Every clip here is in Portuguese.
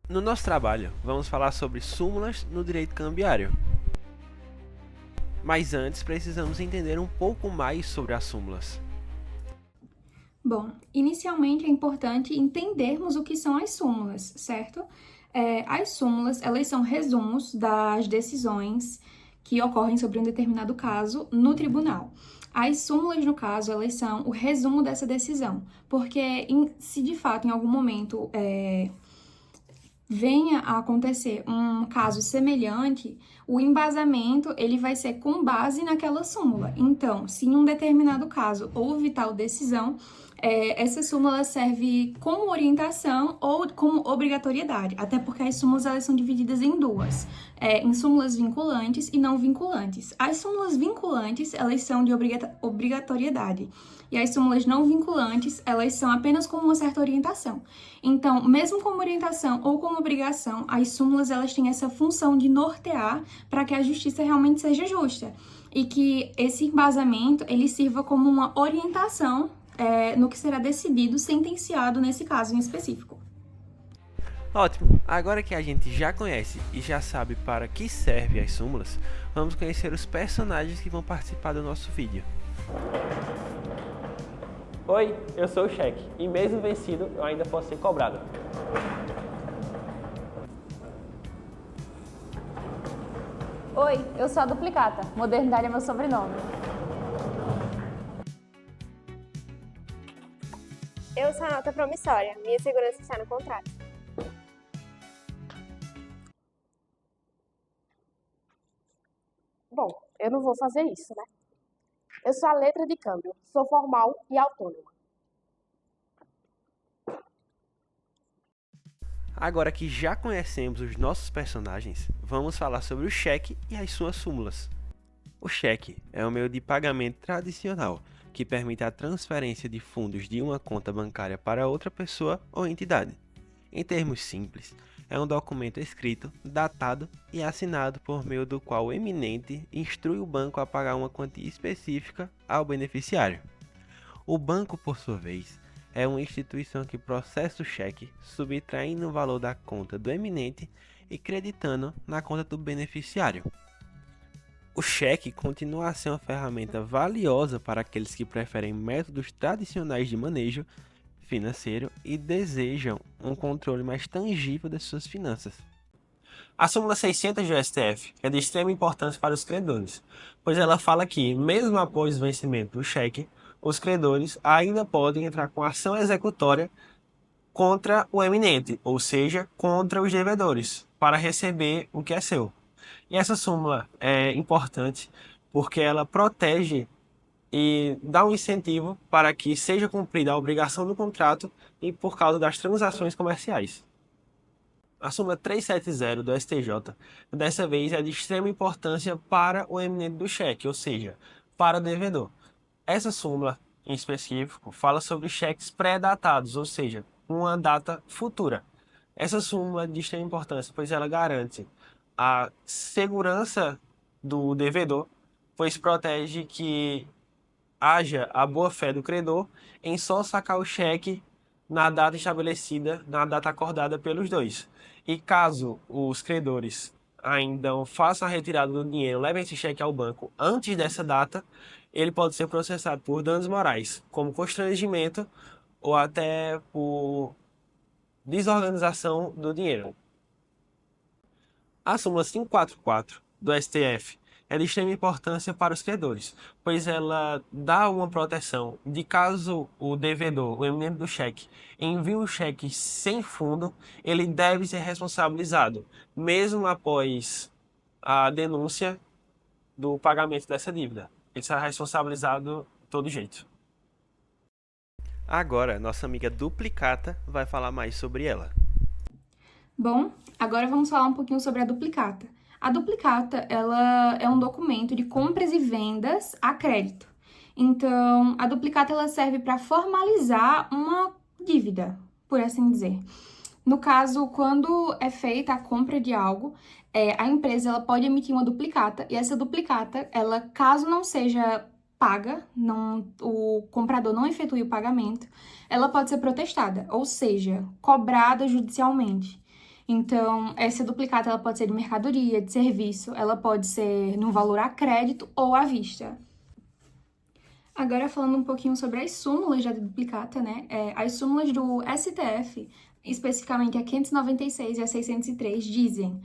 No nosso trabalho, vamos falar sobre súmulas no direito cambiário. Mas antes, precisamos entender um pouco mais sobre as súmulas. Bom, inicialmente é importante entendermos o que são as súmulas, certo? As súmulas, elas são resumos das decisões que ocorrem sobre um determinado caso no tribunal. As súmulas, no caso, elas são o resumo dessa decisão, porque se de fato em algum momento venha a acontecer um caso semelhante, o embasamento ele vai ser com base naquela súmula. Então, se em um determinado caso houve tal decisão, essa súmula serve como orientação ou como obrigatoriedade, até porque as súmulas elas são divididas em duas, em súmulas vinculantes e não vinculantes. As súmulas vinculantes, elas são de obrigatoriedade, e as súmulas não vinculantes, elas são apenas como uma certa orientação. Então, mesmo como orientação ou como obrigação, as súmulas elas têm essa função de nortear para que a justiça realmente seja justa e que esse embasamento ele sirva como uma orientação no que será decidido, sentenciado nesse caso em específico. Ótimo! Agora que a gente já conhece e já sabe para que servem as súmulas, vamos conhecer os personagens que vão participar do nosso vídeo. Oi, eu sou o cheque e mesmo vencido eu ainda posso ser cobrado. Oi, eu sou a duplicata. Modernidade é meu sobrenome. Eu sou a nota promissória. Minha segurança está no contrato. Bom, eu não vou fazer isso, né? Eu sou a letra de câmbio, sou formal e autônoma. Agora que já conhecemos os nossos personagens, vamos falar sobre o cheque e as suas súmulas. O cheque é um meio de pagamento tradicional que permite a transferência de fundos de uma conta bancária para outra pessoa ou entidade. Em termos simples, é um documento escrito, datado e assinado por meio do qual o emitente instrui o banco a pagar uma quantia específica ao beneficiário. O banco, por sua vez, é uma instituição que processa o cheque, subtraindo o valor da conta do emitente e creditando na conta do beneficiário. O cheque continua a ser uma ferramenta valiosa para aqueles que preferem métodos tradicionais de manejo financeiro e desejam um controle mais tangível das suas finanças. A súmula 600 do STF é de extrema importância para os credores, pois ela fala que, mesmo após o vencimento do cheque, os credores ainda podem entrar com ação executória contra o eminente, ou seja, contra os devedores, para receber o que é seu. E essa súmula é importante porque ela protege e dá um incentivo para que seja cumprida a obrigação do contrato e por causa das transações comerciais. A súmula 370 do STJ, dessa vez, é de extrema importância para o eminente do cheque, ou seja, para o devedor. Essa súmula, em específico, fala sobre cheques pré-datados, ou seja, uma data futura. Essa súmula é de extrema importância, pois ela garante a segurança do devedor, pois protege que haja a boa-fé do credor em só sacar o cheque na data estabelecida, na data acordada pelos dois. E caso os credores ainda façam a retirada do dinheiro, levem esse cheque ao banco antes dessa data, ele pode ser processado por danos morais, como constrangimento ou até por desorganização do dinheiro. A súmula 544 do STF é de extrema importância para os credores, pois ela dá uma proteção de caso o devedor, o emitente do cheque, envie o cheque sem fundo, ele deve ser responsabilizado, mesmo após a denúncia do pagamento dessa dívida. Ele será responsabilizado de todo jeito. Agora, nossa amiga Duplicata vai falar mais sobre ela. Bom, agora vamos falar um pouquinho sobre a duplicata. A duplicata, ela é um documento de compras e vendas a crédito. Então, a duplicata ela serve para formalizar uma dívida, por assim dizer. No caso, quando é feita a compra de algo, a empresa ela pode emitir uma duplicata e essa duplicata, ela caso não seja paga, o comprador não efetue o pagamento, ela pode ser protestada, ou seja, cobrada judicialmente. Então, essa duplicata ela pode ser de mercadoria, de serviço, ela pode ser no valor a crédito ou à vista. Agora, falando um pouquinho sobre as súmulas da duplicata, né? As súmulas do STF, especificamente a 596 e a 603, dizem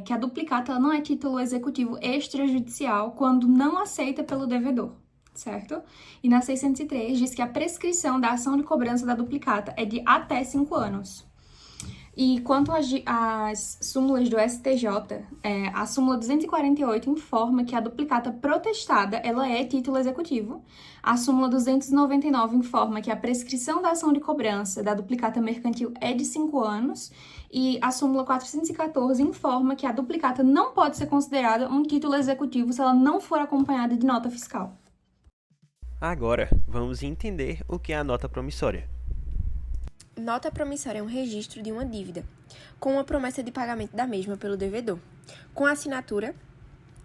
que a duplicata ela não é título executivo extrajudicial quando não aceita pelo devedor, certo? E na 603 diz que a prescrição da ação de cobrança da duplicata é de até 5 anos. E quanto às súmulas do STJ, a súmula 248 informa que a duplicata protestada ela é título executivo. A súmula 299 informa que a prescrição da ação de cobrança da duplicata mercantil é de 5 anos. E a súmula 414 informa que a duplicata não pode ser considerada um título executivo se ela não for acompanhada de nota fiscal. Agora, vamos entender o que é a nota promissória. Nota promissória é um registro de uma dívida, com uma promessa de pagamento da mesma pelo devedor. Com a assinatura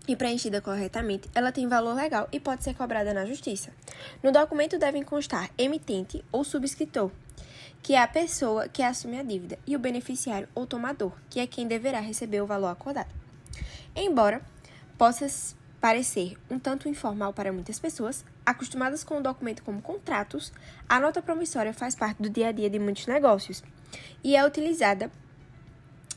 e preenchida corretamente, ela tem valor legal e pode ser cobrada na justiça. No documento devem constar emitente ou subscritor, que é a pessoa que assume a dívida, e o beneficiário ou tomador, que é quem deverá receber o valor acordado. Embora possa parecer um tanto informal para muitas pessoas, acostumadas com o documento como contratos, a nota promissória faz parte do dia a dia de muitos negócios e é utilizada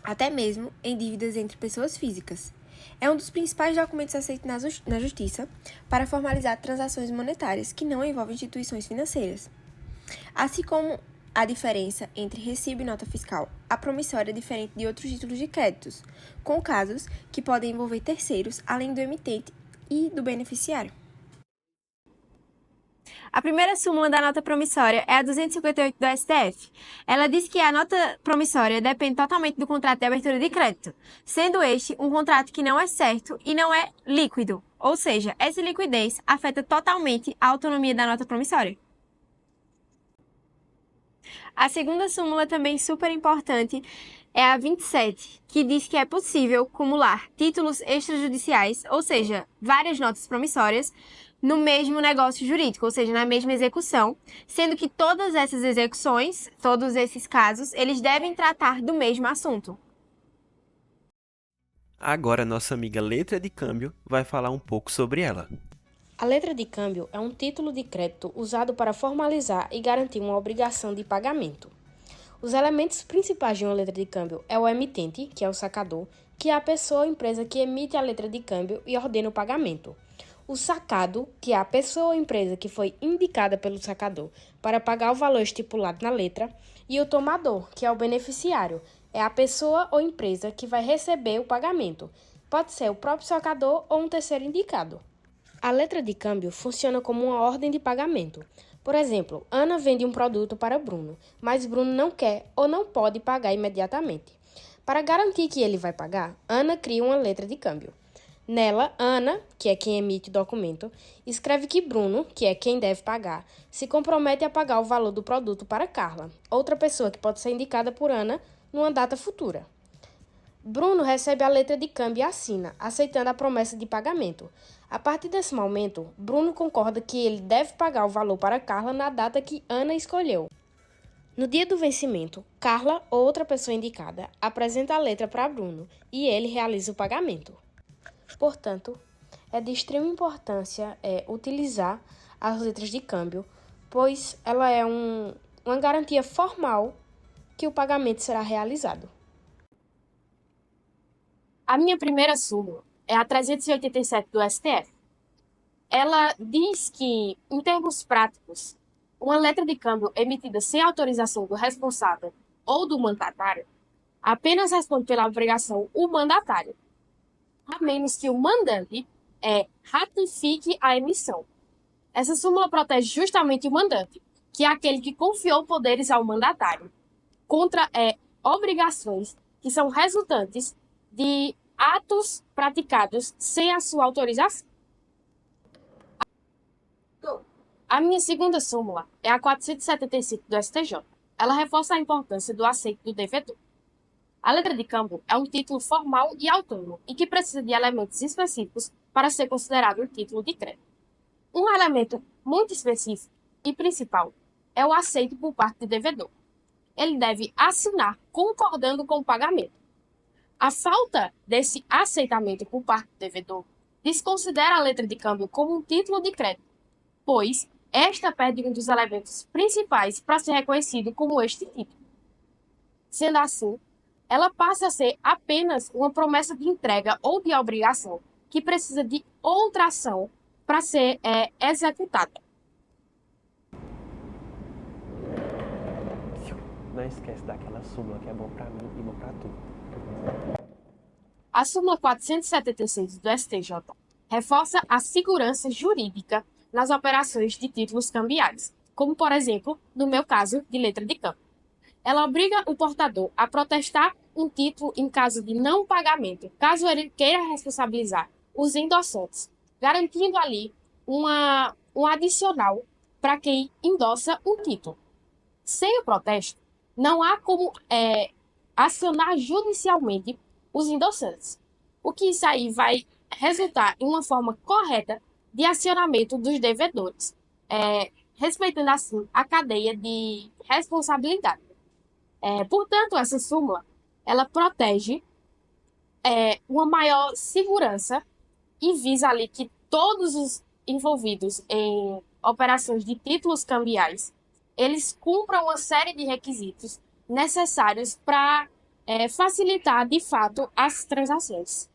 até mesmo em dívidas entre pessoas físicas. É um dos principais documentos aceitos na Justiça para formalizar transações monetárias que não envolvem instituições financeiras. Assim como a diferença entre recibo e nota fiscal, a promissória é diferente de outros títulos de créditos, com casos que podem envolver terceiros, além do emitente e do beneficiário. A primeira súmula da nota promissória é a 258 do STF. Ela diz que a nota promissória depende totalmente do contrato de abertura de crédito, sendo este um contrato que não é certo e não é líquido, ou seja, essa liquidez afeta totalmente a autonomia da nota promissória. A segunda súmula, também super importante, é a 27, que diz que é possível cumular títulos extrajudiciais, ou seja, várias notas promissórias, no mesmo negócio jurídico, ou seja, na mesma execução, sendo que todas essas execuções, todos esses casos, eles devem tratar do mesmo assunto. Agora, nossa amiga Letra de Câmbio vai falar um pouco sobre ela. A letra de câmbio é um título de crédito usado para formalizar e garantir uma obrigação de pagamento. Os elementos principais de uma letra de câmbio é o emitente, que é o sacador, que é a pessoa ou empresa que emite a letra de câmbio e ordena o pagamento. O sacado, que é a pessoa ou empresa que foi indicada pelo sacador para pagar o valor estipulado na letra, e o tomador, que é o beneficiário, é a pessoa ou empresa que vai receber o pagamento. Pode ser o próprio sacador ou um terceiro indicado. A letra de câmbio funciona como uma ordem de pagamento. Por exemplo, Ana vende um produto para Bruno, mas Bruno não quer ou não pode pagar imediatamente. Para garantir que ele vai pagar, Ana cria uma letra de câmbio. Nela, Ana, que é quem emite o documento, escreve que Bruno, que é quem deve pagar, se compromete a pagar o valor do produto para Carla, outra pessoa que pode ser indicada por Ana numa data futura. Bruno recebe a letra de câmbio e assina, aceitando a promessa de pagamento. A partir desse momento, Bruno concorda que ele deve pagar o valor para Carla na data que Ana escolheu. No dia do vencimento, Carla, ou outra pessoa indicada, apresenta a letra para Bruno e ele realiza o pagamento. Portanto, é de extrema importância utilizar as letras de câmbio, pois ela é uma garantia formal que o pagamento será realizado. A minha primeira súmula é a 387 do STF. Ela diz que, em termos práticos, uma letra de câmbio emitida sem autorização do responsável ou do mandatário apenas responde pela obrigação o mandatário, a menos que o mandante ratifique a emissão. Essa súmula protege justamente o mandante, que é aquele que confiou poderes ao mandatário, contra obrigações que são resultantes de atos praticados sem a sua autorização. A minha segunda súmula é a 475 do STJ. Ela reforça a importância do aceito do devedor. A letra de câmbio é um título formal e autônomo e que precisa de elementos específicos para ser considerado um título de crédito. Um elemento muito específico e principal é o aceito por parte do devedor. ele deve assinar concordando com o pagamento. A falta desse aceitamento por parte do devedor desconsidera a letra de câmbio como um título de crédito, pois esta perde um dos elementos principais para ser reconhecido como este título. Sendo assim, ela passa a ser apenas uma promessa de entrega ou de obrigação que precisa de outra ação para ser executada. Não esquece daquela súmula que é bom para mim e bom para tu. A súmula 476 do STJ reforça a segurança jurídica nas operações de títulos cambiais, como, por exemplo, no meu caso de letra de câmbio. Ela obriga o portador a protestar um título em caso de não pagamento, caso ele queira responsabilizar os endossantes, garantindo ali um adicional para quem endossa um título. Sem o protesto, não há como acionar judicialmente os endossantes, o que isso aí vai resultar em uma forma correta de acionamento dos devedores, respeitando assim a cadeia de responsabilidade. Portanto, essa súmula ela protege uma maior segurança e visa ali que todos os envolvidos em operações de títulos cambiais eles cumpram uma série de requisitos necessários para facilitar, de fato, as transações.